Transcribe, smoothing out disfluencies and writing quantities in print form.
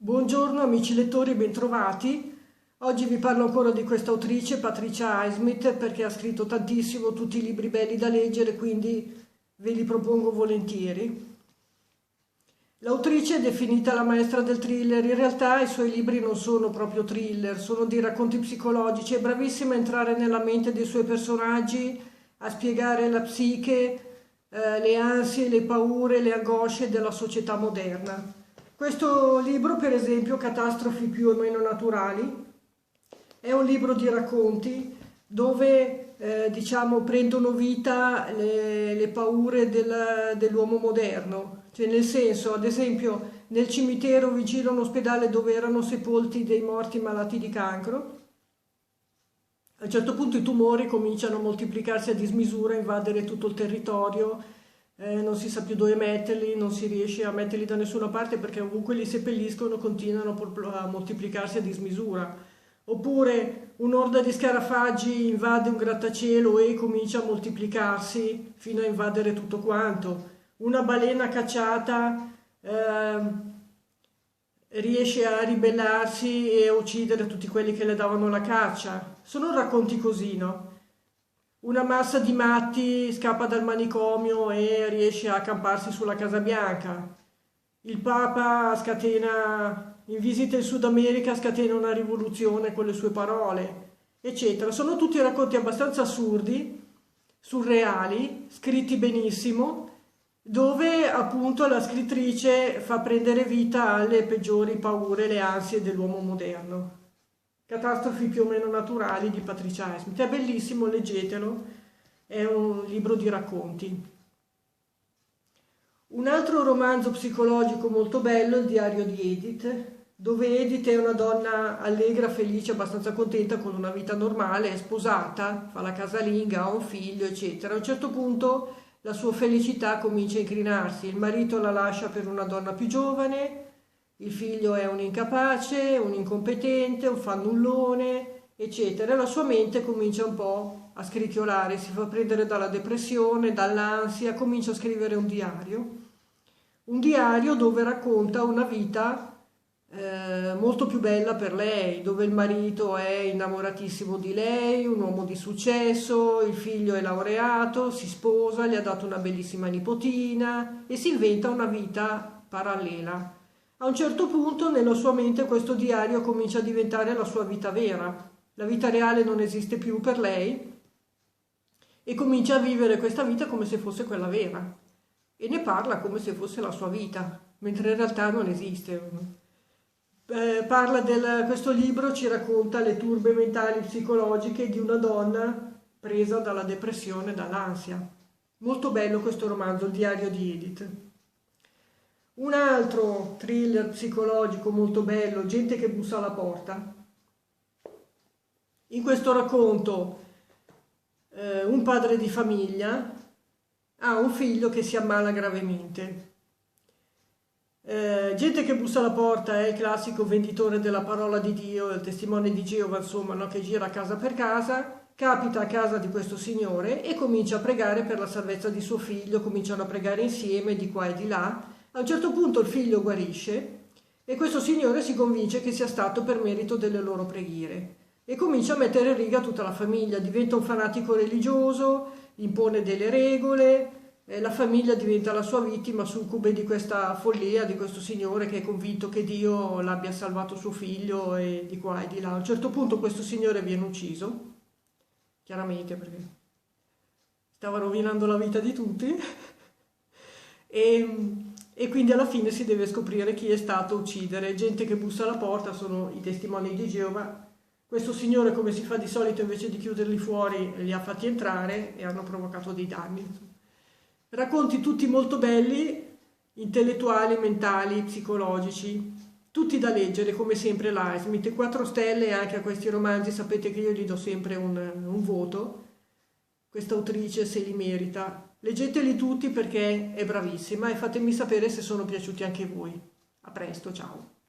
Buongiorno amici lettori, bentrovati. Oggi vi parlo ancora di questa autrice, Patricia Highsmith, perché ha scritto tantissimo, tutti i libri belli da leggere, quindi ve li propongo volentieri. L'autrice è definita la maestra del thriller, in realtà i suoi libri non sono proprio thriller, sono dei racconti psicologici, è bravissima a entrare nella mente dei suoi personaggi, a spiegare la psiche, le ansie, le paure, le angosce della società moderna. Questo libro, per esempio, Catastrofi più o meno naturali, è un libro di racconti dove diciamo, prendono vita le paure dell'uomo moderno. Cioè, nel senso, ad esempio, nel cimitero vicino a un ospedale dove erano sepolti dei morti malati di cancro, a un certo punto i tumori cominciano a moltiplicarsi a dismisura, a invadere tutto il territorio, non si sa più dove metterli, non si riesce a metterli da nessuna parte perché ovunque li seppelliscono continuano a moltiplicarsi a dismisura. Oppure un'orda di scarafaggi invade un grattacielo e comincia a moltiplicarsi fino a invadere tutto quanto. Una balena cacciata riesce a ribellarsi e a uccidere tutti quelli che le davano la caccia. Sono racconti così, no? Una massa di matti scappa dal manicomio e riesce a accamparsi sulla Casa Bianca. Il Papa scatena, in visita in Sud America, scatena una rivoluzione con le sue parole, eccetera. Sono tutti racconti abbastanza assurdi, surreali, scritti benissimo, dove appunto la scrittrice fa prendere vita alle peggiori paure e le ansie dell'uomo moderno. Catastrofi più o meno naturali di Patricia Highsmith. È bellissimo, leggetelo, è un libro di racconti. Un altro romanzo psicologico molto bello è Il diario di Edith, dove Edith è una donna allegra, felice, abbastanza contenta con una vita normale, è sposata, fa la casalinga, ha un figlio, eccetera. A un certo punto la sua felicità comincia a incrinarsi, il marito la lascia per una donna più giovane, il figlio è un incapace, un incompetente, un fannullone, eccetera. La sua mente comincia un po' a scricchiolare, si fa prendere dalla depressione, dall'ansia, comincia a scrivere un diario dove racconta una vita molto più bella per lei, dove il marito è innamoratissimo di lei, un uomo di successo, il figlio è laureato, si sposa, gli ha dato una bellissima nipotina e si inventa una vita parallela. A un certo punto nella sua mente questo diario comincia a diventare la sua vita vera. La vita reale non esiste più per lei e comincia a vivere questa vita come se fosse quella vera e ne parla come se fosse la sua vita, mentre in realtà non esiste. Questo libro ci racconta le turbe mentali psicologiche di una donna presa dalla depressione e dall'ansia. Molto bello questo romanzo, Il diario di Edith. Un altro thriller psicologico molto bello, Gente che bussa alla porta. In questo racconto un padre di famiglia ha un figlio che si ammala gravemente. Gente che bussa alla porta è il classico venditore della parola di Dio, il testimone di Geova, insomma, no? Che gira casa per casa, capita a casa di questo signore e comincia a pregare per la salvezza di suo figlio, cominciano a pregare insieme di qua e di là. A un certo punto il figlio guarisce e questo signore si convince che sia stato per merito delle loro preghiere e comincia a mettere in riga tutta la famiglia, diventa un fanatico religioso, impone delle regole, la famiglia diventa la sua vittima, succube di questa follia di questo signore che è convinto che Dio l'abbia salvato suo figlio e di qua e di là. A un certo punto questo signore viene ucciso, chiaramente perché stava rovinando la vita di tutti, e quindi alla fine si deve scoprire chi è stato a uccidere. Gente che bussa alla porta sono i testimoni di Geova. Questo signore, come si fa di solito, invece di chiuderli fuori, li ha fatti entrare e hanno provocato dei danni. Racconti tutti molto belli, intellettuali, mentali, psicologici, tutti da leggere, come sempre l'Highsmith. 4 stelle anche a questi romanzi, sapete che io gli do sempre un voto. Questa autrice se li merita. Leggeteli tutti perché è bravissima e fatemi sapere se sono piaciuti anche voi. A presto, ciao!